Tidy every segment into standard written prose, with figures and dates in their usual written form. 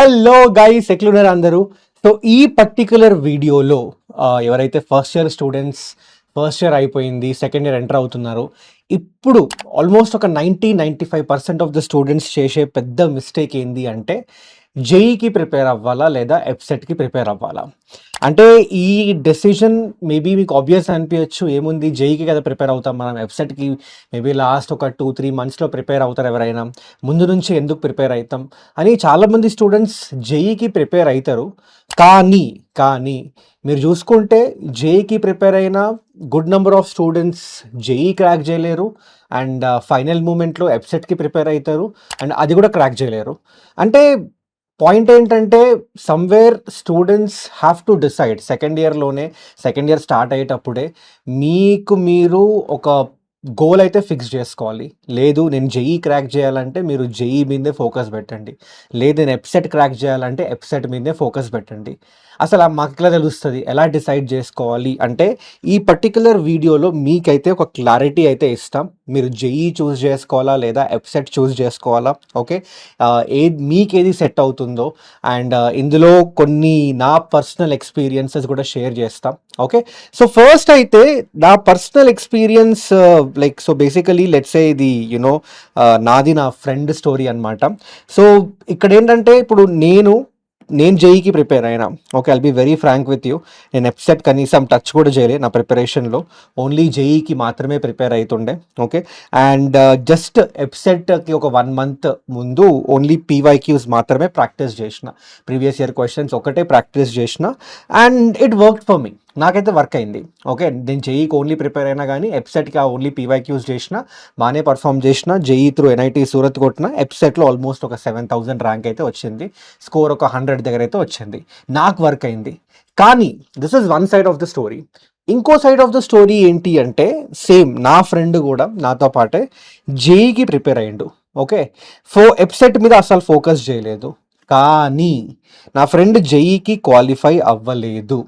Hello guys, ఎట్లున్నారు అందరూ? So ఈ పర్టిక్యులర్ వీడియోలో ఎవరైతే first year students first year అయిపోయింది, సెకండ్ ఇయర్ ఎంటర్ అవుతున్నారో, ఇప్పుడు ఆల్మోస్ట్ ఒక 95% ఆఫ్ ద స్టూడెంట్స్ చేసే పెద్ద మిస్టేక్ ఏంది అంటే జేఈకి ప్రిపేర్ అవ్వాలా లేదా ఎఫ్సెట్కి ప్రిపేర్ అవ్వాలా. అంటే ఈ డెసిషన్ మేబీ మీకు ఆబ్వియస్ అనిపించచ్చు, ఏముంది జేఈకి కదా ప్రిపేర్ అవుతాం మనం, ఎఫ్సెట్కి మేబీ లాస్ట్ ఒక 2-3 మంత్స్లో ప్రిపేర్ అవుతారు ఎవరైనా, ముందు నుంచి ఎందుకు ప్రిపేర్ అవుతాం అని చాలామంది స్టూడెంట్స్ జేఈకి ప్రిపేర్ అవుతారు. కానీ కానీ మీరు చూసుకుంటే జేఈకి ప్రిపేర్ అయిన good number of students JEE crack చేయలేరు అండ్ ఫైనల్ మూమెంట్లో ఎఫ్సెట్కి ప్రిపేర్ అవుతారు అండ్ అది కూడా క్రాక్ చేయలేరు. అంటే పాయింట్ ఏంటంటే somewhere students have to decide second year start అయ్యేటప్పుడే మీకు మీరు ఒక గోల్ అయితే ఫిక్స్ చేసుకోవాలి. లేదు నేను జేఈ క్రాక్ చేయాలంటే మీరు జేఈ మీదే ఫోకస్ పెట్టండి, లేదు నేను ఎఫ్సెట్ క్రాక్ చేయాలంటే ఎఫ్సెట్ మీదే ఫోకస్ పెట్టండి. అసలు మాకు ఎట్లా తెలుస్తుంది, ఎలా డిసైడ్ చేసుకోవాలి అంటే ఈ పర్టికులర్ వీడియోలో మీకైతే ఒక క్లారిటీ అయితే ఇస్తాం. మీరు జేఈ చూస్ చేసుకోవాలా లేదా ఎఫ్సెట్ చూస్ చేసుకోవాలా, ఓకే, మీకేది సెట్ అవుతుందో అండ్ ఇందులో కొన్ని నా పర్సనల్ ఎక్స్పీరియన్సెస్ కూడా షేర్ చేస్తాం. ఓకే, సో ఫస్ట్ అయితే నా personal experience, so basically let's say ఇది నాది నా ఫ్రెండ్ స్టోరీ అనమాట. సో ఇక్కడ ఏంటంటే ఇప్పుడు నేను జేఈకి ప్రిపేర్ అయినా. Okay, I'll be very frank with you, నేను ఎఫ్సెట్ కనీసం టచ్ కూడా చేయలేదు నా ప్రిపరేషన్లో, ఓన్లీ జేఈకి మాత్రమే ప్రిపేర్ అవుతుండే. ఓకే, అండ్ జస్ట్ ఎఫ్సెట్కి ఒక 1 మంత్ ముందు ఓన్లీ పీవైక్యూస్ మాత్రమే ప్రాక్టీస్ చేసిన, ప్రీవియస్ ఇయర్ క్వశ్చన్స్ ఒకటే ప్రాక్టీస్ చేసిన and it work for me, నాకైతే వర్క్ అయింది. ఓకే, నేను జేఈకి ఓన్లీ ప్రిపేర్ అయినా కానీ ఎఫ్సెట్కి ఆ ఓన్లీ పీవైక్యూస్ చేసిన, బాగానే పర్ఫామ్ చేసిన, జేఈ త్రూ ఎన్ఐటి సూరత్ కొట్టిన, ఎఫ్సెట్లో ఆల్మోస్ట్ ఒక 7,000 ర్యాంక్ అయితే వచ్చింది, స్కోర్ ఒక 100 దగ్గర అయితే వచ్చింది, నాకు వర్క్ అయింది. కానీ this is one side of the story. ఇంకో సైడ్ ఆఫ్ ద స్టోరీ ఏంటి అంటే సేమ్ నా ఫ్రెండ్ కూడా నాతో పాటే జేఈకి ప్రిపేర్ అయ్యిండు. ఓకే, ఎఫ్సెట్ మీద అసలు ఫోకస్ చేయలేదు, కానీ నా ఫ్రెండ్ జేఈకి క్వాలిఫై అవ్వలేదు.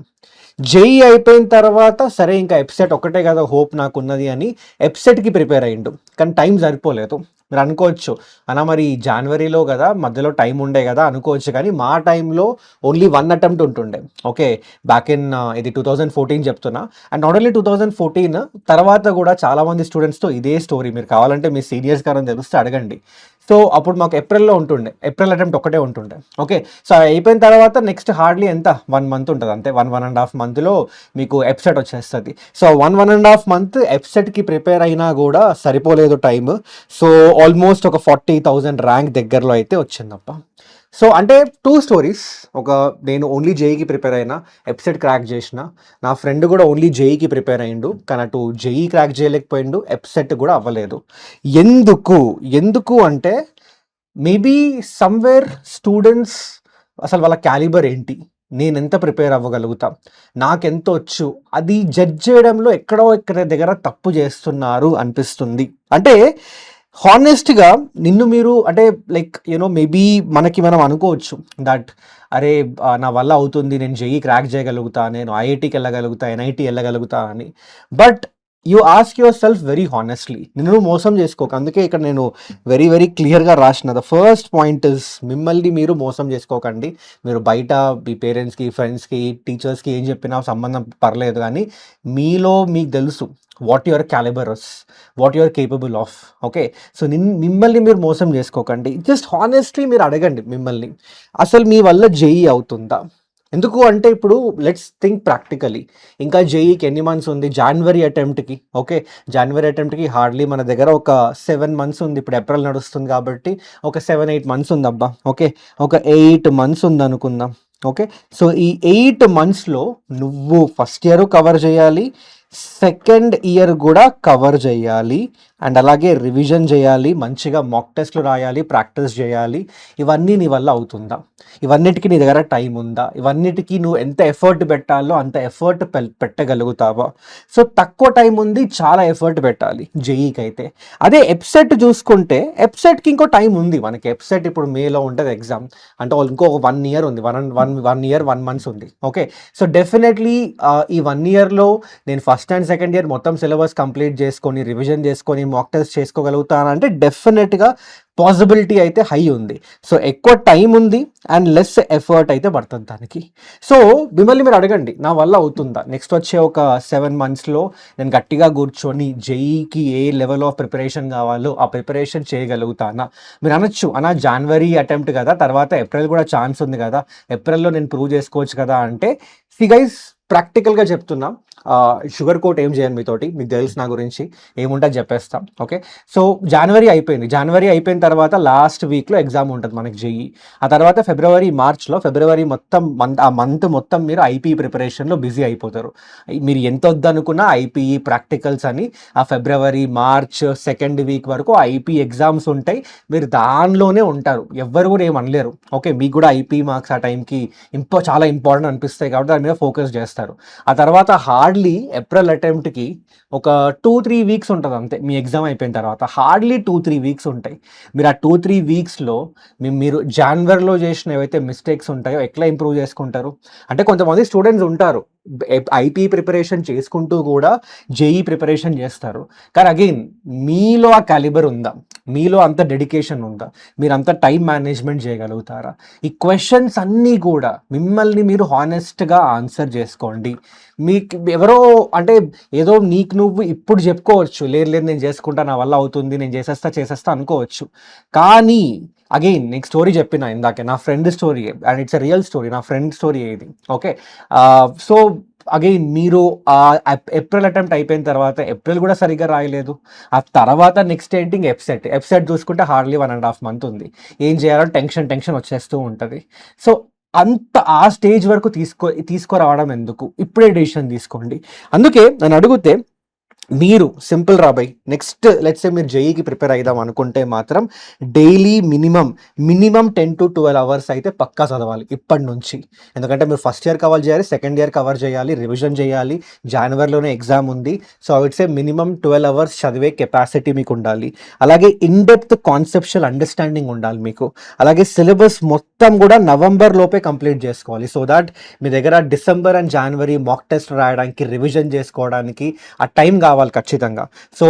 జేఈ అయిపోయిన తర్వాత సరే ఇంకా ఎఫ్సెట్ ఒకటే కదా హోప్ నాకున్నది అని ఎఫ్సెట్కి ప్రిపేర్ అయ్యిండు, కానీ టైం సరిపోలేదు. మీరు అనుకోవచ్చు అన్న మరి జనవరిలో కదా మధ్యలో టైం ఉండే కదా అనుకోవచ్చు, కానీ మా టైంలో ఓన్లీ 1 అటెంప్ట్ ఉంటుండే. ఓకే, బ్యాక్ ఇన్ ఇది 2014 చెప్తున్నా. అండ్ నాట్ ఓన్లీ 2014, తర్వాత కూడా చాలామంది స్టూడెంట్స్తో ఇదే స్టోరీ, మీరు కావాలంటే మీ సీనియర్స్ గారు తెలిస్తే అడగండి. సో అప్పుడు మాకు ఏప్రిల్లో ఉంటుండే, ఏప్రిల్ అటెంప్ట్ ఒకటే ఉంటుండే. ఓకే, సో అయిపోయిన తర్వాత నెక్స్ట్ హార్డ్లీ ఎంత 1 మంత్ ఉంటుంది అంతే, 1.5 మంత్లో మీకు ఎఫ్సెట్ వచ్చేస్తుంది. సో 1.5 మంత్ ఎఫ్సెట్కి ప్రిపేర్ అయినా కూడా సరిపోలేదు టైం. సో ఆల్మోస్ట్ ఒక 40,000 ర్యాంక్ దగ్గరలో అయితే వచ్చిందప్ప. సో అంటే 2 స్టోరీస్, ఒక నేను ఓన్లీ జేఈకి ప్రిపేర్ అయినా, ఎఫ్సెట్ క్రాక్ చేసిన, నా ఫ్రెండ్ కూడా ఓన్లీ జేఈకి ప్రిపేర్ అయ్యిండు, కానీ అటు జేఈ క్రాక్ చేయలేకపోయిండు, ఎఫ్సెట్ కూడా అవ్వలేదు. ఎందుకు అంటే మేబీ సమ్వేర్ స్టూడెంట్స్ అసలు వాళ్ళ క్యాలిబర్ ఏంటి, నేను ఎంత ప్రిపేర్ అవ్వగలుగుతా, నాకెంత వచ్చు, అది జడ్జ్ చేయడంలో ఎక్కడో దగ్గర తప్పు చేస్తున్నారు అనిపిస్తుంది. అంటే హానెస్ట్గా నిన్ను మీరు అంటే మేబీ మనం అనుకోవచ్చు దట్ అరే నా వల్ల అవుతుంది, నేను జేఈ క్రాక్ చేయగలుగుతా, నేను ఐఐటికి వెళ్ళగలుగుతా, ఎన్ఐటి వెళ్ళగలుగుతా అని. But you ask your self very honestly, నిన్ను మోసం చేసుకోక. అందుకే ఇక్కడ నేను వెరీ వెరీ క్లియర్గా రాసిన ద ఫస్ట్ పాయింట్ ఇస్, మిమ్మల్ని మీరు మోసం చేసుకోకండి. మీరు బయట మీ పేరెంట్స్కి, ఫ్రెండ్స్కి, టీచర్స్కి ఏం చెప్పినా సంబంధం పర్లేదు, కానీ మీలో మీకు తెలుసు what your calibres, what you're capable of. Okay, so మిమ్మల్ని మీరు మోసం చేసుకోకండి. జస్ట్ హానెస్ట్లీ మీరు అడగండి మిమ్మల్ని, అసలు మీ వల్ల జేఈ అవుతుందా? ఎందుకు అంటే ఇప్పుడు లెట్స్ థింక్ ప్రాక్టికలీ, ఇంకా జేఈకి ఎన్ని మంత్స్ ఉంది? జనవరి అటెంప్ట్కి. ఓకే, జనవరి అటెంప్ట్కి హార్డ్లీ మన దగ్గర ఒక 7 మంత్స్ ఉంది, ఇప్పుడు ఏప్రిల్ నడుస్తుంది కాబట్టి ఒక 7-8 మంత్స్ ఉంది అబ్బా. ఓకే, ఒక 8 మంత్స్ ఉంది అనుకుందాం. ఓకే, సో ఈ 8 మంత్స్లో నువ్వు ఫస్ట్ ఇయర్ కవర్ చేయాలి, సెకండ్ ఇయర్ కూడా కవర్ చేయాలి అండ్ అలాగే రివిజన్ చేయాలి, మంచిగా మాక్ టెస్ట్లు రాయాలి, ప్రాక్టీస్ చేయాలి. ఇవన్నీ నీ వల్ల అవుతుందా? ఇవన్నిటికీ నీ దగ్గర టైం ఉందా? ఇవన్నిటికీ నువ్వు ఎంత ఎఫర్ట్ పెట్టాలో అంత ఎఫర్ట్ పెట్టగలుగుతావా? సో తక్కువ టైం ఉంది, చాలా ఎఫర్ట్ పెట్టాలి జేఈకి అయితే. అదే ఎఫ్సెట్ చూసుకుంటే ఎఫ్సెట్కి ఇంకో టైం ఉంది మనకి. ఎఫ్సెట్ ఇప్పుడు మేలో ఉంటుంది ఎగ్జామ్, అంటే ఇంకో 1 ఇయర్ ఉంది, 1 ఇయర్ 1 మంత్స్ ఉంది. ఓకే, సో డెఫినెట్లీ ఈ 1 ఇయర్లో నేను ఫస్ట్ అండ్ సెకండ్ ఇయర్ మొత్తం సిలబస్ కంప్లీట్ చేసుకొని, రివిజన్ చేసుకొని, మాక్ టెస్ట్ చేసుకోగలుగుతానా అంటే డెఫినెట్గా పాసిబిలిటీ అయితే హై ఉంది. సో ఎక్కువ టైం ఉంది అండ్ లెస్ ఎఫర్ట్ అయితే పడుతుంది దానికి. సో మిమ్మల్ని మీరు అడగండి, నా వల్ల అవుతుందా? నెక్స్ట్ వచ్చే ఒక 7 monthsలో నేను గట్టిగా కూర్చొని జేఈకి ఏ లెవెల్ ఆఫ్ ప్రిపరేషన్ కావాలో ఆ ప్రిపరేషన్ చేయగలుగుతానా? మీరు అనొచ్చు, జనవరి అటెంప్ట్ కదా, తర్వాత ఏప్రిల్ కూడా ఛాన్స్ ఉంది కదా, ఏప్రిల్లో నేను ప్రూవ్ చేసుకోవచ్చు కదా అంటే, సి గైస్ ప్రాక్టికల్గా చెప్తున్నా, షుగర్ కోట్ ఏం చేయను మీతోటి, మీకు తెలుసు నా గురించి ఏముంటుంది చెప్పేస్తాం. ఓకే, సో జనవరి అయిపోయిన తర్వాత లాస్ట్ వీక్లో ఎగ్జామ్ ఉంటుంది మనకి జేఈ. ఆ తర్వాత ఫిబ్రవరి మొత్తం ఆ మంత్ మొత్తం మీరు ఐపీఈ ప్రిపరేషన్లో బిజీ అయిపోతారు. మీరు ఎంత వద్దనుకున్నా ఐపీఈ ప్రాక్టికల్స్ అని ఆ ఫిబ్రవరి మార్చ్ సెకండ్ వీక్ వరకు ఐపీ ఎగ్జామ్స్ ఉంటాయి. మీరు దానిలోనే ఉంటారు, ఎవ్వరు కూడా ఏం అనలేరు. ఓకే, మీకు కూడా ఐపీ మార్క్స్ ఆ టైంకి చాలా ఇంపార్టెంట్ అనిపిస్తాయి కాబట్టి దాని మీద ఫోకస్ చేస్తారు. ఆ తర్వాత హార్డ్లీ ఏప్రిల్ అటెంప్ట్కి ఒక 2-3 వీక్స్ ఉంటుంది అంతే, మీ ఎగ్జామ్ అయిపోయిన తర్వాత హార్డ్లీ 2-3 వీక్స్ ఉంటాయి. మీరు ఆ 2-3 వీక్స్లో మీరు జనవరిలో చేసిన ఏవైతే మిస్టేక్స్ ఉంటాయో ఎట్లా ఇంప్రూవ్ చేసుకుంటారు? అంటే కొంతమంది స్టూడెంట్స్ ఉంటారు ఐపీ ప్రిపరేషన్ చేసుకుంటూ కూడా జేఈ ప్రిపరేషన్ చేస్తారు. కానీ అగైన్ మీలో ఆ క్యాలిబర్ ఉందా? మీలో అంత డెడికేషన్ ఉందా? మీరు అంత టైం మేనేజ్మెంట్ చేయగలుగుతారా? ఈ క్వశ్చన్స్ అన్నీ కూడా మిమ్మల్ని మీరు హానెస్ట్గా ఆన్సర్ చేసుకోండి. మీకు ఎవరో అంటే ఏదో నీకు నువ్వు ఇప్పుడు చెప్పుకోవచ్చు, లేదు నేను చేసుకుంటా, నా వల్ల అవుతుంది, నేను చేసేస్తా అనుకోవచ్చు. కానీ అగైన్ నీకు స్టోరీ చెప్పిన ఇందాకే, నా friend story and it's a real story, నా ఫ్రెండ్ స్టోరీ ఇది. ఓకే, సో అగైన్ మీరు ఏప్రిల్ అటెంప్ట్ అయిపోయిన తర్వాత ఏప్రిల్ కూడా సరిగ్గా రాయలేదు. ఆ తర్వాత నెక్స్ట్ ఏంటి, ఎఫ్సెట్ చూసుకుంటే హార్డ్లీ 1.5 month ఉంది. ఏం చేయాలో టెన్షన్ వచ్చేస్తూ ఉంటుంది. సో అంత ఆ స్టేజ్ వరకు తీసుకురావడం ఎందుకు? ఇప్పుడే డెసిషన్ తీసుకోండి. అందుకే నన్ను అడిగితే మీరు సింపుల్ రాబాయ్, నెక్స్ట్ లెట్స్ సే మీరు జేఈకి ప్రిపేర్ అయిదాం అనుకుంటే మాత్రం డైలీ మినిమం 10 to 12 hours అయితే పక్కా చదవాలి ఇప్పటి నుంచి. ఎందుకంటే మీరు ఫస్ట్ ఇయర్ కవర్ చేయాలి, సెకండ్ ఇయర్ కవర్ చేయాలి, రివిజన్ చేయాలి, జనవరిలోనే ఎగ్జామ్ ఉంది. So I would say minimum 12 hours చదివే కెపాసిటీ మీకు ఉండాలి. అలాగే ఇన్ డెప్త్ కాన్సెప్షువల్ అండర్స్టాండింగ్ ఉండాలి మీకు. అలాగే సిలబస్ మొత్తం కూడా నవంబర్ లోపే కంప్లీట్ చేసుకోవాలి. సో దాట్ మీ దగ్గర December and January mock test రాయడానికి, రివిజన్ చేసుకోవడానికి ఆ టైం కావాలి ఖచ్చితంగా. సో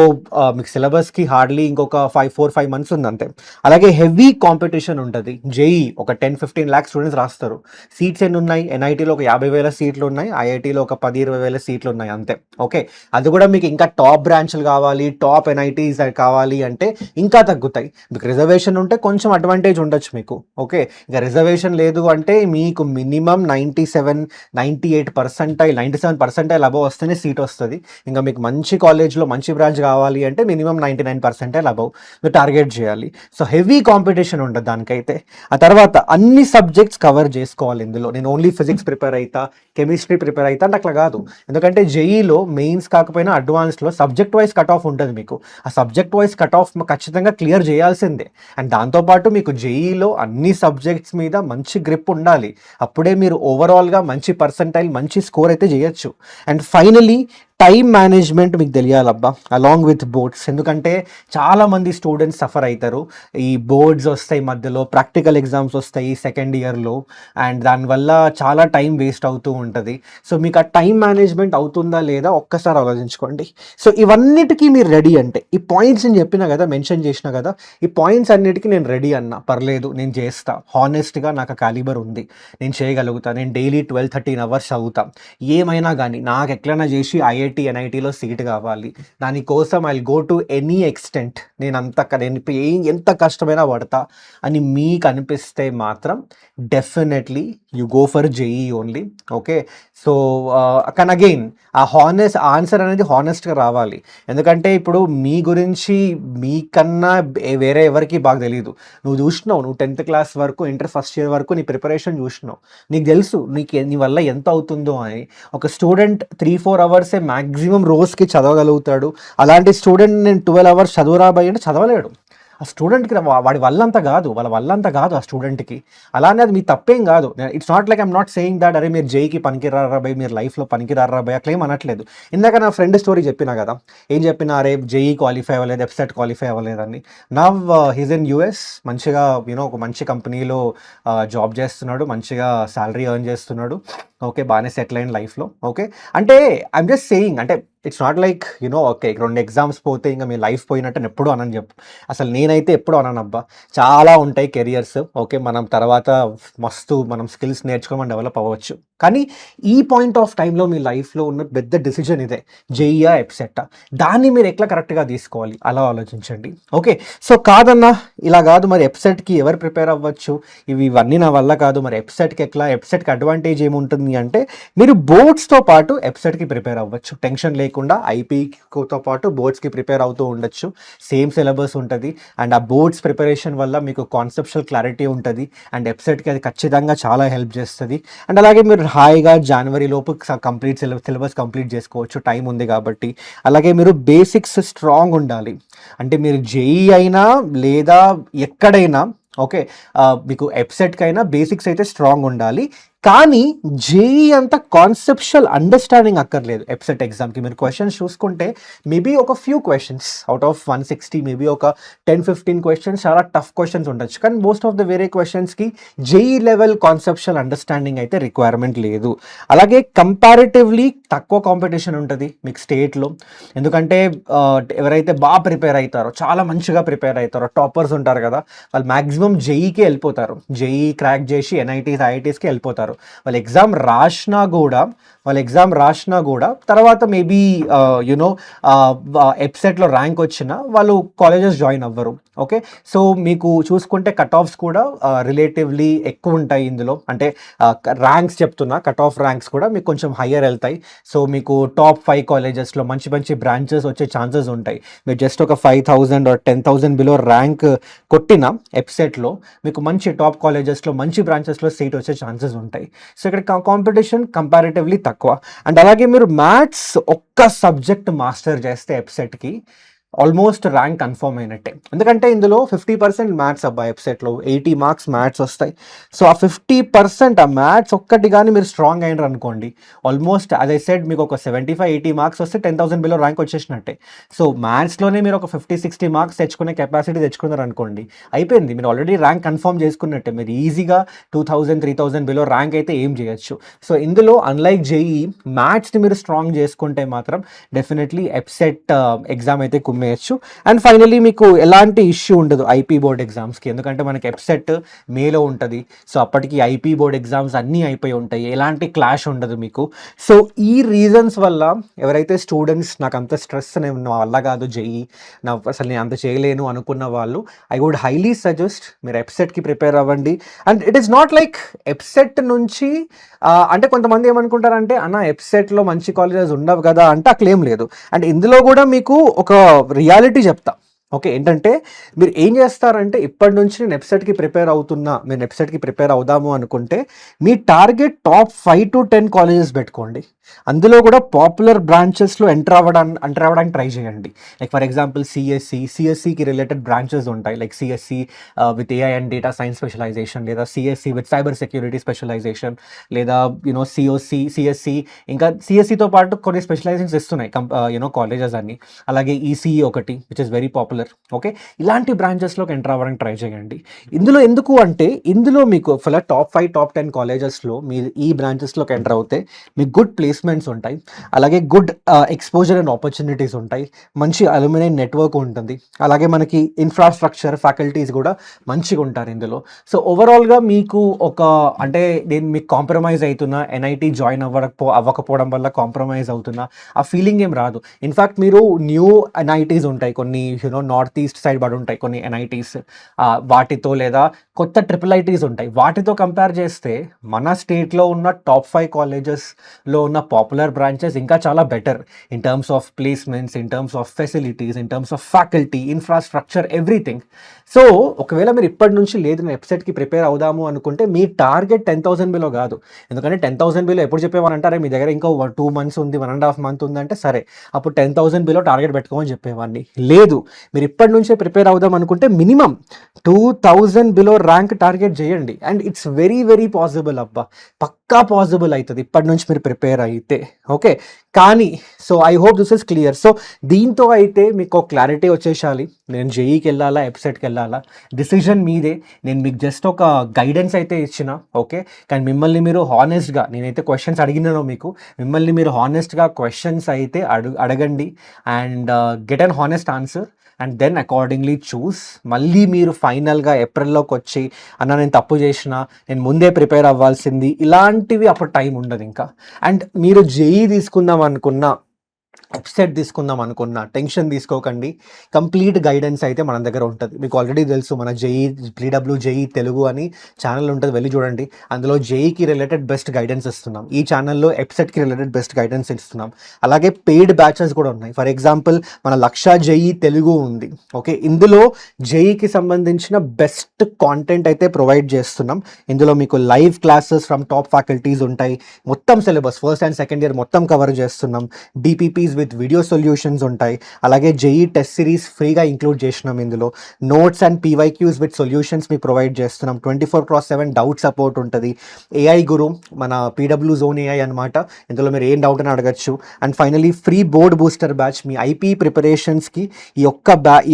మీకు సిలబస్కి హార్డ్లీ ఇంకొక 4-5 months ఉంది అంతే. అలాగే హెవీ కాంపిటీషన్ ఉంటుంది. జేఈ ఒక 10-15 lakhs స్టూడెంట్స్ రాస్తారు. సీట్స్ ఎన్ని ఉన్నాయి? ఎన్ఐటీలో ఒక 50,000 సీట్లు ఉన్నాయి, ఐఐటీలో ఒక 10-20,000 సీట్లు ఉన్నాయి అంతే. ఓకే, అది కూడా మీకు ఇంకా టాప్ బ్రాంచ్లు కావాలి, టాప్ ఎన్ఐటీస్ కావాలి అంటే ఇంకా తగ్గుతాయి. మీకు రిజర్వేషన్ ఉంటే కొంచెం అడ్వాంటేజ్ ఉండొచ్చు మీకు. ఓకే, ఇంకా రిజర్వేషన్ లేదు అంటే మీకు మినిమం 97% అబవ్ వస్తేనే సీట్ వస్తుంది. ఇంకా మీకు మంచి కాలేజ్లో మంచి బ్రాంచ్ కావాలి అంటే మినిమం 99% అబవ్ మీరు టార్గెట్ చేయాలి. సో హెవీ కాంపిటీషన్ ఉంటుంది దానికైతే. ఆ తర్వాత అన్ని సబ్జెక్ట్స్ కవర్ చేసుకోవాలి ఇందులో. నేను ఓన్లీ ఫిజిక్స్ ప్రిపేర్ అవుతా, కెమిస్ట్రీ ప్రిపేర్ అవుతా అంటే అట్లా కాదు. ఎందుకంటే జేఈలో మెయిన్స్ కాకపోయినా అడ్వాన్స్లో సబ్జెక్ట్ వైజ్ కట్ ఆఫ్ ఉంటుంది మీకు. ఆ సబ్జెక్ట్ వైజ్ కట్ ఆఫ్ ఖచ్చితంగా క్లియర్ చేయాల్సిందే. అండ్ దాంతోపాటు మీకు జేఈలో అన్ని సబ్జెక్ట్స్ మీద మంచి గ్రిప్ ఉండాలి. అప్పుడే మీరు ఓవరాల్గా మంచి పర్సంటైల్, మంచి స్కోర్ అయితే చేయొచ్చు. అండ్ ఫైనలీ టైం మేనేజ్మెంట్ మీకు తెలియాలబ్బా, అలాంగ్ విత్ బోర్డ్స్. ఎందుకంటే చాలామంది స్టూడెంట్స్ సఫర్ అవుతారు. ఈ బోర్డ్స్ వస్తాయి, మధ్యలో ప్రాక్టికల్ ఎగ్జామ్స్ వస్తాయి సెకండ్ ఇయర్లో, అండ్ దానివల్ల చాలా టైం వేస్ట్ అవుతూ ఉంటుంది. సో మీకు ఆ టైం మేనేజ్మెంట్ అవుతుందా లేదా ఒక్కసారి ఆలోచించుకోండి. సో ఇవన్నిటికీ మీరు రెడీ అంటే, ఈ పాయింట్స్ నేను చెప్పిన కదా, మెన్షన్ చేసిన కదా, ఈ పాయింట్స్ అన్నిటికీ నేను రెడీ అన్నా, పర్లేదు నేను చేస్తా, హానెస్ట్గా నాకు క్యాలిబర్ ఉంది, నేను చేయగలుగుతా, నేను డైలీ 12-13 hours చదువుతా, ఏమైనా కానీ నాకు ఎట్లైనా చేసి ఐఐటి ఎన్ఐటీలో సీట్ కావాలి, దానికోసం I go to any extent, నేను ఎంత కష్టమైనా పడతా అని మీకు అనిపిస్తే మాత్రం definitely you go for JEE only. Okay, so కానీ అగైన్ ఆ ఆన్సర్ అనేది హానెస్ట్గా రావాలి. ఎందుకంటే ఇప్పుడు మీ గురించి మీకన్నా వేరే ఎవరికి బాగా తెలియదు. నువ్వు చూసినావు, నువ్వు 10th class వరకు, ఇంటర్ ఫస్ట్ ఇయర్ వరకు నీ ప్రిపరేషన్ చూసినావు, నీకు తెలుసు నీ వల్ల ఎంత అవుతుందో అని. ఒక స్టూడెంట్ 3-4 hours మ్యాక్సిమం రోజుకి చదవగలుగుతాడు. అలాంటి స్టూడెంట్ నేను 12 hours చదువురాబాయి అంటే చదవలేడు. ఆ స్టూడెంట్కి వాళ్ళ వల్ల అంత కాదు ఆ స్టూడెంట్కి. అలానే అది మీ తప్పేం కాదు. It's not like I'm not saying that అరే మీరు జేఈకి పనికిరారాబాయి, మీరు లైఫ్లో పనికిరారాబాయి అట్లా ఏం అనట్లేదు. ఇందాక నా ఫ్రెండ్ స్టోరీ చెప్పినా కదా, ఏం చెప్పినా, అరే జేఈ క్వాలిఫై అవ్వలేదు, ఎఫ్సెట్ క్వాలిఫై అవ్వలేదని. నవ్ హీజ్ ఇన్ యూఎస్, మంచిగా ఒక మంచి కంపెనీలో జాబ్ చేస్తున్నాడు, మంచిగా శాలరీ ఎర్న్ చేస్తున్నాడు. ఓకే, బాగానే సెటిల్ అయిన లైఫ్లో. ఓకే, అంటే ఐఎమ్ జస్ట్ సేయింగ్, అంటే it's not like okay 2 exams పోతే ఇంకా మీ లైఫ్ పోయినట్టు నేను ఎప్పుడూ అనని చెప్పు. అసలు నేనైతే ఎప్పుడు అననబ్బా. చాలా ఉంటాయి కెరియర్స్. ఓకే, మనం తర్వాత మస్తు మనం స్కిల్స్ నేర్చుకొని మనం డెవలప్ అవ్వచ్చు. కానీ ఈ పాయింట్ ఆఫ్ టైంలో మీ లైఫ్లో ఉన్న పెద్ద డిసిజన్ ఇదే, జేఈఆ ఎప్సెట్టా. దాన్ని మీరు ఎట్లా కరెక్ట్గా తీసుకోవాలి అలా ఆలోచించండి. ఓకే, సో కాదన్నా ఇలా కాదు, మరి ఎప్సెట్కి ఎవరు ప్రిపేర్ అవ్వచ్చు, ఇవన్నీ నా వల్ల కాదు, మరి ఎప్సెట్కి ఎట్లా, ఎప్సెట్కి అడ్వాంటేజ్ ఏముంటుంది అంటే మీరు బోర్డ్స్తో పాటు ఎప్సెట్కి ప్రిపేర్ అవ్వచ్చు టెన్షన్ లేకుండా. ఐపీతో పాటు బోర్డ్స్కి ప్రిపేర్ అవుతూ ఉండొచ్చు. సేమ్ సిలబస్ ఉంటుంది అండ్ ఆ బోర్డ్స్ ప్రిపరేషన్ వల్ల మీకు కాన్సెప్షువల్ క్లారిటీ ఉంటుంది అండ్ ఎప్సెట్కి అది ఖచ్చితంగా చాలా హెల్ప్ చేస్తుంది. అండ్ అలాగే మీరు హాయిగా జనవరి లోపు కంప్లీట్ సిలబస్ కంప్లీట్ చేసుకోవచ్చు, టైం ఉంది కాబట్టి. అలాగే మీరు బేసిక్స్ స్ట్రాంగ్ ఉండాలి. అంటే మీరు జేఈ అయినా లేదా ఎక్కడైనా ఓకే, మీకు ఎప్సెట్కైనా బేసిక్స్ అయితే స్ట్రాంగ్ ఉండాలి. కానీ జేఈ అంత కాన్సెప్షువల్ అండర్స్టాండింగ్ అక్కర్లేదు. ఎప్సెట్ ఎగ్జామ్కి మీరు క్వశ్చన్స్ చూసుకుంటే మేబీ ఒక few questions out of 160 maybe ఒక 10-15 క్వశ్చన్స్ చాలా టఫ్ క్వశ్చన్స్ ఉండొచ్చు. కానీ మోస్ట్ ఆఫ్ ద వేరే క్వశ్చన్స్కి జేఈ లెవెల్ కాన్సెప్షువల్ అండర్స్టాండింగ్ అయితే రిక్వైర్మెంట్ లేదు. అలాగే కంపారిటివ్లీ తక్కువ కాంపిటీషన్ ఉంటుంది మీకు స్టేట్లో. ఎందుకంటే ఎవరైతే బాగా ప్రిపేర్ అవుతారో, చాలా మంచిగా ప్రిపేర్ అవుతారో, టాపర్స్ ఉంటారు కదా, వాళ్ళు మ్యాక్సిమం జేఈకే వెళ్ళిపోతారు. జేఈ క్రాక్ చేసి ఎన్ఐటీస్ ఐఐటీస్కి వెళ్ళిపోతారు. వాళ్ళు ఎగ్జామ్ రాసినా కూడా తర్వాత మేబీ ఎప్సెట్లో ర్యాంక్ వచ్చినా వాళ్ళు కాలేజెస్ జాయిన్ అవ్వరు. ఓకే, సో మీకు చూసుకుంటే కట్ ఆఫ్స్ కూడా రిలేటివ్లీ ఎక్కువ ఉంటాయి ఇందులో. అంటే ర్యాంక్స్ చెప్తున్నా, కట్ ఆఫ్ ర్యాంక్స్ కూడా మీకు కొంచెం హయ్యర్ వెళ్తాయి. సో మీకు టాప్ 5 కాలేజెస్లో మంచి మంచి బ్రాంచెస్ వచ్చే ఛాన్సెస్ ఉంటాయి. మీరు జస్ట్ ఒక 5,000 or 10,000 బిలో ర్యాంక్ కొట్టిన ఎప్సెట్లో మీకు మంచి టాప్ కాలేజెస్లో మంచి బ్రాంచెస్లో సీట్ వచ్చే ఛాన్సెస్ ఉంటాయి. సో ఇక్కడ కాంపిటీషన్ కంపారిటివ్లీ తక్కువ. అండ్ అలాగే మీరు మ్యాథ్స్ ఒక్క సబ్జెక్ట్ మాస్టర్ చేస్తే ఎప్సెట్కి ఆల్మోస్ట్ ర్యాంక్ కన్ఫర్మ్ అయినట్టే. ఎందుకంటే ఇందులో 50% మ్యాథ్స్ అబ్బా. వెబ్సైట్లో 80 మార్క్స్ మ్యాథ్స్ వస్తాయి. సో ఆ 50% ఆ మ్యాథ్స్ ఒక్కటి కానీ మీరు స్ట్రాంగ్ అయినారు అనుకోండి, ఆల్మోస్ట్ అదే సెడ్ మీకు ఒక 75-80 మార్క్స్ వస్తే 10,000 బిలో ర్యాంక్ వచ్చేసినట్టే. సో మ్యాథ్స్లోనే మీరు ఒక 50-60 మార్క్స్ తెచ్చుకునే కెపాసిటీ తెచ్చుకున్నారు అనుకోండి, అయిపోయింది, మీరు ఆల్రెడీ ర్యాంక్ కన్ఫర్మ్ చేసుకున్నట్టే. మీరు ఈజీగా 2,000-3,000 బిలో ర్యాంక్ అయితే ఏం చేయొచ్చు. సో ఇందులో అన్లైక్ జేఈ మ్యాథ్స్ని మీరు స్ట్రాంగ్ చేసుకుంటే మాత్రం డెఫినెట్లీ ఎప్సెట్ ఎగ్జామ్ అయితే వేయచ్చు. అండ్ ఫైనలీ మీకు ఎలాంటి ఇష్యూ ఉండదు ఐపీ బోర్డ్ ఎగ్జామ్స్కి, ఎందుకంటే మనకి ఎప్సెట్ మేలో ఉంటుంది. సో అప్పటికి ఐపీ బోర్డ్ ఎగ్జామ్స్ అన్నీ అయిపోయి ఉంటాయి, ఎలాంటి క్లాష్ ఉండదు మీకు. సో ఈ రీజన్స్ వల్ల ఎవరైతే స్టూడెంట్స్ నాకు అంత స్ట్రెస్ నా వల్ల కాదు జేఈ, అసలు నేను అంత చేయలేను అనుకున్న వాళ్ళు, ఐ వుడ్ హైలీ సజెస్ట్ మీరు ఎప్సెట్కి ప్రిపేర్ అవ్వండి. And it is not like EAPCET నుంచి అంటే కొంతమంది ఏమనుకుంటారంటే అన్న ఎప్సెట్లో మంచి కాలేజెస్ ఉండవు కదా అంటే ఆ క్లెయిమ్ లేదు. అండ్ ఇందులో కూడా మీకు ఒక రియాలిటీ చెప్తా. ఓకే, ఏంటంటే మీరు ఏం చేస్తారంటే ఇప్పటి నుంచి నేను ఎప్సెట్కి ప్రిపేర్ అవుతున్నా, మీరు ఎప్సెట్కి ప్రిపేర్ అవుదాము అనుకుంటే మీ టార్గెట్ టాప్ 5 to 10 కాలేజెస్ పెట్టుకోండి. అందులో కూడా పాపులర్ బ్రాంచెస్లో ఎంటర్ అవ్వడానికి ట్రై చేయండి. లైక్ ఫర్ ఎగ్జాంపుల్ సిఎస్సికి రిలేటెడ్ బ్రాంచెస్ ఉంటాయి. Like CSC with AI and data science specialisation, లేదా CSC with cyber security specialisation, లేదా సిఎస్సి, ఇంకా సిఎస్సితో పాటు కొన్ని స్పెషలైజేషన్స్ ఇస్తున్నాయి కాలేజెస్ అన్ని. అలాగే ఈసీఈ ఒకటి which is very popular. Okay, ఇలాంటి బ్రాంచెస్లోకి ఎంటర్ అవ్వడానికి ట్రై చేయండి. ఇందులో ఎందుకు అంటే ఇందులో మీకు టాప్ 5 top 10 కాలేజెస్లో మీరు ఈ బ్రాంచెస్లోకి ఎంటర్ అవుతే మీకు గుడ్ ప్లేస్మెంట్స్ ఉంటాయి. అలాగే గుడ్ ఎక్స్పోజర్ అండ్ ఆపర్చునిటీస్ ఉంటాయి. మంచి అల్యూమినై నెట్వర్క్ ఉంటుంది. అలాగే మనకి ఇన్ఫ్రాస్ట్రక్చర్, ఫ్యాకల్టీస్ కూడా మంచిగా ఉంటారు ఇందులో. సో ఓవరాల్గా మీకు అంటే నేను మీకు కాంప్రమైజ్ అవుతున్నా, ఎన్ఐటీ జాయిన్ అవ్వకపోవడం వల్ల కాంప్రమైజ్ అవుతున్నా ఆ ఫీలింగ్ ఏం రాదు. ఇన్ఫ్యాక్ట్ మీరు న్యూ ఎన్ఐటీస్ ఉంటాయి కొన్ని, నార్త్ ఈస్ట్ సైడ్ పడి ఉంటాయి కొన్ని ఎన్ఐటీస్, వాటితో లేదా కొత్త ట్రిపుల్ ఐటీస్ ఉంటాయి, వాటితో కంపేర్ చేస్తే మన స్టేట్లో ఉన్న టాప్ 5 కాలేజెస్లో ఉన్న పాపులర్ బ్రాంచెస్ ఇంకా చాలా better in terms of placements, in terms of facilities, in terms of faculty, infrastructure, everything. So ఒకవేళ మీరు ఇప్పటి నుంచి లేదు నేను వెబ్సైట్కి ప్రిపేర్ అవుదాము అనుకుంటే మీ టార్గెట్ 10,000 బిలో కాదు. ఎందుకంటే 10,000 బిలో ఎప్పుడు చెప్పేవారంటారే మీ దగ్గర ఇంకా 2 months ఉంది, 1.5 months ఉందంటే సరే అప్పుడు 10,000 బిలో టార్గెట్ పెట్టుకోమని చెప్పేవాడిని. లేదు, మీరు ఇప్పటి నుంచే ప్రిపేర్ అవుదాం అనుకుంటే మినిమం 2,000 బిలో ర్యాంక్ టార్గెట్ చేయండి. And it's very very possible అబ్బా, పక్కా పాసిబుల్ అవుతుంది ఇప్పటి నుంచి మీరు ప్రిపేర్ అయితే. ఓకే, కానీ so I hope this is clear. So దీంతో అయితే మీకు ఒక క్లారిటీ వచ్చేసాలి, నేను జేఈకి వెళ్ళాలా ఎప్సెట్కి వెళ్ళాలా, డిసిజన్ మీదే. నేను మీకు జస్ట్ ఒక గైడెన్స్ అయితే ఇచ్చిన. ఓకే, కానీ మిమ్మల్ని మీరు హానెస్ట్గా, నేనైతే క్వశ్చన్స్ అడిగినానో మీకు, మిమ్మల్ని మీరు హానెస్ట్గా క్వశ్చన్స్ అయితే అడగండి and get an honest answer and then accordingly choose. మళ్ళీ మీరు ఫైనల్గా ఏప్రిల్లోకి వచ్చి అన్న నేను తప్పు చేసిన, నేను ముందే ప్రిపేర్ అవ్వాల్సింది, ఇలాంటివి అప్పుడు టైం ఉండదు ఇంకా. అండ్ మీరు జేఈ తీసుకుందాం అనుకున్నా, ఎప్సెట్ తీసుకుందాం అనుకున్న టెన్షన్ తీసుకోకండి, కంప్లీట్ గైడెన్స్ అయితే మన దగ్గర ఉంటుంది. మీకు ఆల్రెడీ తెలుసు, మన జేఈ ప్రీడబ్ల్యూ జేఈ తెలుగు అని ఛానల్ ఉంటుంది, వెళ్ళి చూడండి. అందులో జేఈకి రిలేటెడ్ బెస్ట్ గైడెన్స్ ఇస్తున్నాం, ఈ ఛానల్లో ఎప్సెట్కి రిలేటెడ్ బెస్ట్ గైడెన్స్ ఇస్తున్నాం. అలాగే పెయిడ్ బ్యాచెస్ కూడా ఉన్నాయి. ఫర్ ఎగ్జాంపుల్ మన లక్ష జేఈ తెలుగు ఉంది. ఓకే, ఇందులో జేఈకి సంబంధించిన బెస్ట్ కాంటెంట్ అయితే ప్రొవైడ్ చేస్తున్నాం. ఇందులో మీకు live classes from top faculties ఉంటాయి, మొత్తం syllabus first and second year మొత్తం కవర్ చేస్తున్నాం. డిపిపీస్ విత్ వీడియో సొల్యూషన్స్ ఉంటాయి. అలాగే జేఈ టెస్ట్ సిరీస్ ఫ్రీగా ఇంక్లూడ్ చేసినాం. ఇందులో notes and PYQs with solutions మీకు ప్రొవైడ్ చేస్తున్నాం. 24/7 డౌట్ సపోర్ట్ ఉంటుంది. ఏఐ గురు మన పీడబ్ల్యూ జోన్ ఏఐ అనమాట, ఇందులో మీరు ఏం డౌట్ అని అడగచ్చు. And finally free board booster batch, మీ ఐపీ ప్రిపరేషన్స్కి ఈ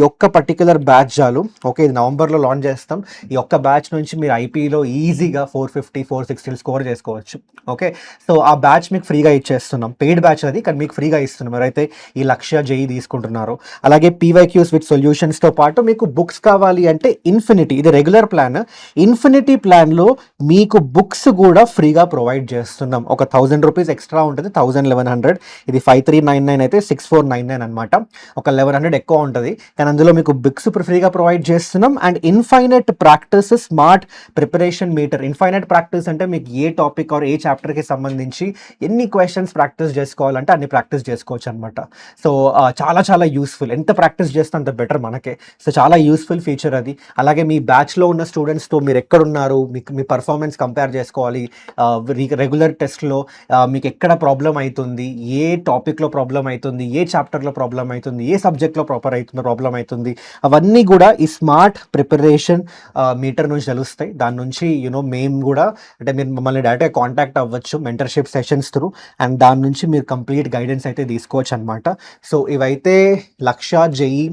ఒక్క పర్టికులర్ బ్యాచ్ చాలు. ఓకే, ఇది నవంబర్లో లాంచ్ చేస్తాం. ఈ ఒక్క బ్యాచ్ నుంచి మీరు ఐపీలో ఈజీగా 450 460 స్కోర్ చేసుకోవచ్చు. ఓకే, సో ఆ బ్యాచ్ మీకు ఫ్రీగా ఇచ్చేస్తున్నాం. పెయిడ్ బ్యాచ్ అది, కానీ మీకు ఫ్రీగా ఇస్తున్నాం ఎవరైతే ఈ లక్ష్య జేఈ తీసుకుంటున్నారో. అలాగే పీవైక్యూస్ విత్ సొల్యూషన్స్తో పాటు మీకు బుక్స్ కావాలి అంటే ఇన్ఫినిటీ, ఇది రెగ్యులర్ ప్లాన్. ఇన్ఫినిటీ ప్లాన్లో మీకు బుక్స్ కూడా ఫ్రీగా ప్రొవైడ్ చేస్తున్నాం. ఒక 1000 రూపీస్ ఎక్స్ట్రా ఉంటుంది, 1100. ఇది 5399 అయితే 6499 అనమాట. ఒక 1100 ఎక్కువ ఉంటుంది, కానీ అందులో మీకు బుక్స్ ఫ్రీగా ప్రొవైడ్ చేస్తున్నాం. And infinite practice smart preparation meter. Infinite practice అంటే మీకు ఏ టాపిక్ ఆర్ ఏ చాప్టర్కి సంబంధించి ఎన్ని క్వశ్చన్స్ ప్రాక్టీస్ చేసుకోవాలంటే అన్ని ప్రాక్టీస్ చేసుకోవచ్చు అనమాట. సో చాలా చాలా యూస్ఫుల్, ఎంత ప్రాక్టీస్ చేస్తే అంత బెటర్ మనకే. సో చాలా యూస్ఫుల్ ఫీచర్ అది. అలాగే మీ బ్యాచ్లో ఉన్న స్టూడెంట్స్తో మీరు ఎక్కడున్నారు, మీకు మీ పర్ఫార్మెన్స్ కంపేర్ చేసుకోవాలి. రెగ్యులర్ టెస్ట్లో మీకు ఎక్కడ ప్రాబ్లం అవుతుంది, ఏ టాపిక్లో ప్రాబ్లం అవుతుంది, ఏ చాప్టర్లో ప్రాబ్లం అవుతుంది, ఏ సబ్జెక్ట్లో ప్రాబ్లం అవుతుంది, అవన్నీ కూడా ఈ స్మార్ట్ ప్రిపరేషన్ మీటర్ నుంచి తెలుస్తాయి. దాని నుంచి మేము కూడా, అంటే మీరు మమ్మల్ని డైరెక్ట్గా కాంటాక్ట్ అవ్వచ్చు మెంటర్షిప్ సెషన్స్ త్రూ, అండ్ దాని నుంచి మీరు కంప్లీట్ గైడెన్స్ అయితే తీసుకోవచ్చు అనమాట. సో ఇవైతే లక్ష జేఈ,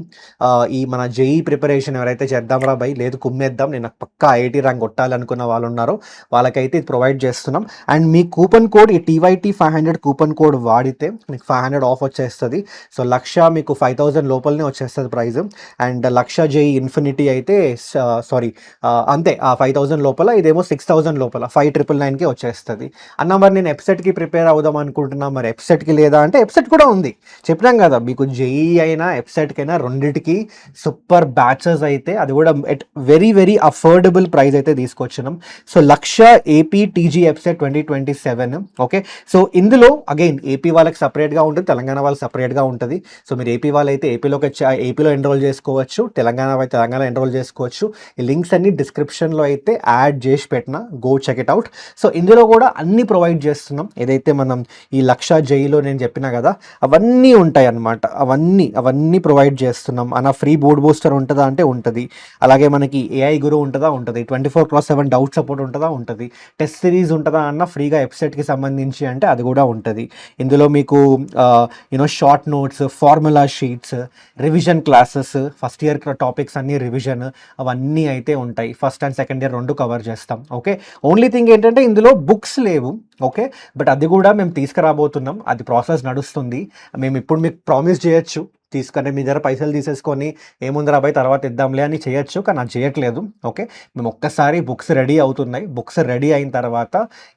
ఈ మన జేఈ ప్రిపరేషన్ ఎవరైతే చేద్దాంరా బై, లేదు కుమ్మేద్దాం, నేను పక్కా ఐఐటీ ర్యాంక్ కొట్టాలనుకున్న వాళ్ళు ఉన్నారో వాళ్ళకైతే ఇది ప్రొవైడ్ చేస్తున్నాం. అండ్ మీ కూపన్ కోడ్ ఈ TYT 500 కూపన్ కోడ్ వాడితే మీకు 500 ఆఫ్ వచ్చేస్తుంది. సో లక్ష మీకు 5000 లోపలనే వచ్చేస్తుంది price. And lakh JEE infinity అయితే సారీ అంతే, ఆ 5000 లోపల, ఇదేమో 6000 లోపల 5999కి వచ్చేస్తుంది. అన్న మరి నేను ఎప్సెట్కి ప్రిపేర్ అవుదాం అనుకుంటున్నా, మరి ఎప్సెట్కి లేదా అంటే ఎప్సెట్ కూడా ఉంది. చెప్పినాం కదా మీకు, జేఈ అయినా ఎప్సెట్కైనా రెండింటికి సూపర్ బ్యాచెస్ అయితే, అది కూడా at very very affordable price అయితే తీసుకొచ్చినాం. సో లక్ష AP TG EAPCET 2027. Okay, so ఇందులో అగైన్ ఏపీ వాళ్ళకి సపరేట్గా ఉంటుంది, తెలంగాణ వాళ్ళకి సపరేట్గా ఉంటుంది. సో మీరు ఏపీ వాళ్ళైతే ఏపీలో ఎన్రోల్ చేసుకోవచ్చు, తెలంగాణ అయితే తెలంగాణ ఎన్రోల్ చేసుకోవచ్చు. ఈ లింక్స్ అన్ని డిస్క్రిప్షన్లో అయితే యాడ్ చేసి పెట్టిన, go check it out. So ఇందులో కూడా అన్ని ప్రొవైడ్ చేస్తున్నాం, ఏదైతే మనం ఈ లక్ష జేఈలో నేను చెప్పినా కదా అవన్నీ ఉంటాయి అన్నమాట. అవన్నీ ప్రొవైడ్ చేస్తున్నాం. అన్న ఫ్రీ బోర్డ్ బూస్టర్ ఉంటుందా అంటే ఉంటుంది. అలాగే మనకి ఏఐ గురు ఉంటుందా, ఉంటుంది. 24/7 డౌట్ సపోర్ట్ ఉంటుందా, ఉంటుంది. టెస్ట్ సిరీస్ ఉంటుందా అన్న ఫ్రీగా ఎప్సెట్కి సంబంధించి అంటే అది కూడా ఉంటుంది. ఇందులో మీకు short notes, formula sheets, revision classes, first year topics అన్ని రివిజన్, అవన్నీ అయితే ఉంటాయి. ఫస్ట్ అండ్ సెకండ్ ఇయర్ రెండు కవర్ చేస్తాం. ఓకే, ఓన్లీ థింగ్ ఏంటంటే ఇందులో బుక్స్ లేవు. ఓకే, బట్ అది కూడా మేము తీసుకురాబోతున్నాం, అది ప్రాసెస్ నడుస్తుంది. మేము ఇప్పుడు మీకు ప్రామిస్ చేయొచ్చు, తీసుకుంటే మీ దగ్గర పైసలు తీసేసుకొని ఏముందిరా అబ్బాయి తర్వాత ఇద్దాంలే అని చేయొచ్చు, కానీ అది చేయట్లేదు. ఓకే, మేము ఒక్కసారి బుక్స్ రెడీ అవుతున్నాయి, బుక్స్ రెడీ అయిన తర్వాత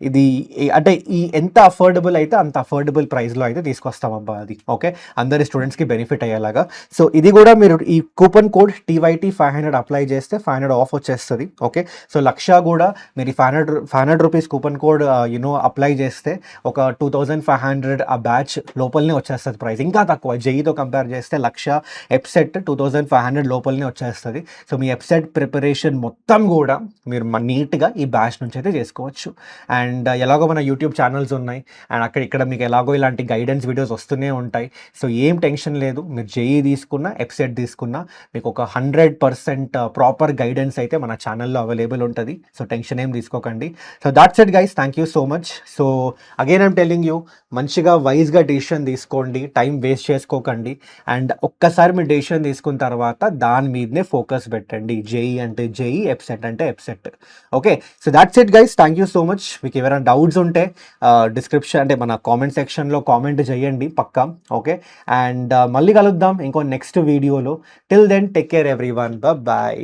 ఇది అంటే ఈ ఎంత అఫోర్డబుల్ అయితే అంత అఫోర్డబుల్ ప్రైస్లో అయితే తీసుకొస్తాం అబ్బా అది. ఓకే, అందరి స్టూడెంట్స్కి బెనిఫిట్ అయ్యేలాగా. సో ఇది కూడా మీరు ఈ కూపన్ కోడ్ TYT 500 అప్లై చేస్తే 500 ఆఫ్ వచ్చేస్తుంది. ఓకే, సో లక్ష కూడా మీరు 500 రూపీస్ కూపన్ కోడ్ అప్లై చేస్తే ఒక 2500 ఆ బ్యాచ్ లోపలనే వచ్చేస్తుంది ప్రైస్, ఇంకా తక్కువ జేఈతో కంపేర్ చేస్తే చేస్తే 1,00,000 ఎప్సెట్ 2,500 లోపలనే వచ్చేస్తుంది. సో మీ ఎప్సెట్ ప్రిపరేషన్ మొత్తం కూడా మీరు నీట్గా ఈ బ్యాచ్ నుంచి అయితే చేసుకోవచ్చు. అండ్ ఎలాగో మన యూట్యూబ్ ఛానల్స్ ఉన్నాయి అండ్ ఇక్కడ మీకు ఎలాగో ఇలాంటి గైడెన్స్ వీడియోస్ వస్తూనే ఉంటాయి. సో ఏం టెన్షన్ లేదు, మీరు జేఈ తీసుకున్నా ఎప్సెట్ తీసుకున్నా మీకు ఒక 100% ప్రాపర్ గైడెన్స్ అయితే మన ఛానల్లో అవైలబుల్ ఉంటుంది. సో టెన్షన్ ఏం తీసుకోకండి. So that's it guys, thank you so much. So again I'm telling you, మంచిగా వైజ్గా డెసిషన్ తీసుకోండి, టైం వేస్ట్ చేసుకోకండి. అండ్ ఒక్కసారి మీరు డెసిషన్ తీసుకున్న తర్వాత దాని మీదనే ఫోకస్ పెట్టండి. జేఈ అంటే జేఈ, ఎప్సెట్ అంటే EAPCET. Okay, so that's it guys, thank you so much. మీకు ఎవరైనా డౌట్స్ ఉంటే డిస్క్రిప్షన్ అంటే మన కామెంట్ సెక్షన్లో కామెంట్ చేయండి పక్కా. ఓకే, అండ్ మళ్ళీ కలుద్దాం ఇంకో నెక్స్ట్ వీడియోలో. Till then take care everyone, bye.